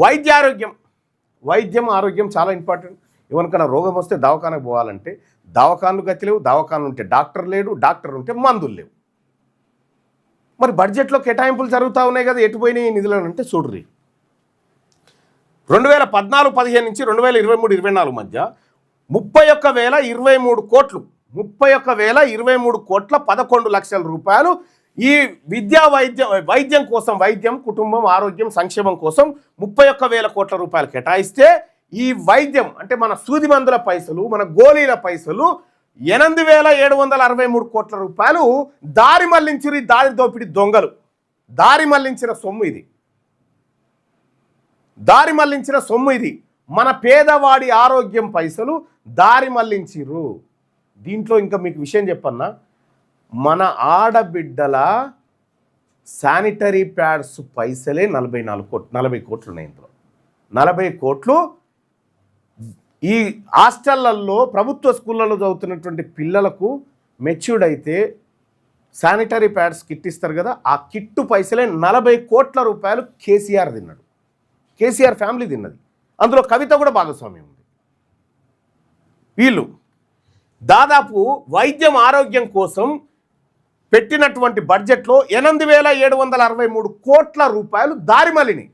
వైద్యం ఆరోగ్యం చాలా ఇంపార్టెంట్. ఎవరికైనా రోగం వస్తే దవాఖానకు పోవాలంటే దవాఖానలు గతి లేవు, దవాఖానలు ఉంటే డాక్టర్ లేడు, డాక్టర్ ఉంటే మందులు లేవు. మరి బడ్జెట్లో కేటాయింపులు జరుగుతూ ఉన్నాయి కదా, ఎటు పోయినాయి నిధులు అంటే చూడ్రి. 2014-15 నుంచి 2023-24 మధ్య 31,023 కోట్లు 31,023 కోట్ల 11 లక్షల రూపాయలు ఈ వైద్యం కోసం, వైద్యం, కుటుంబం, ఆరోగ్యం, సంక్షేమం కోసం 31,000 కోట్ల రూపాయలు కేటాయిస్తే ఈ వైద్యం అంటే మన సూది మందుల పైసలు, మన గోళీల పైసలు 8,763 కోట్ల రూపాయలు దారి మళ్లించిరు. దారి దోపిడి దొంగలు దారి మళ్లించిన సొమ్ము ఇది. మన పేదవాడి ఆరోగ్యం పైసలు దారి మళ్లించిరు. దీంట్లో ఇంకా మీకు విషయం చెప్పన్నా, మన ఆడబిడ్డల శానిటరీ ప్యాడ్స్ పైసలే 40 కోట్లు ఉన్నాయి. ఇందులో 40 కోట్లు ఈ హాస్టళ్లలో, ప్రభుత్వ స్కూళ్ళలో చదువుతున్నటువంటి పిల్లలకు మెచ్యూర్డ్ అయితే శానిటరీ ప్యాడ్స్ కిట్ ఇస్తారు కదా, ఆ కిట్టు పైసలే 40 కోట్ల రూపాయలు కేసీఆర్ తిన్నాడు. కేసీఆర్ ఫ్యామిలీ తిన్నది. అందులో కవిత కూడా భాగస్వామ్యం ఉంది. వీళ్ళు దాదాపు వైద్యం, ఆరోగ్యం కోసం పెట్టినటువంటి బడ్జెట్లో 8,763 కోట్ల రూపాయలు దారి మళ్లినాయి.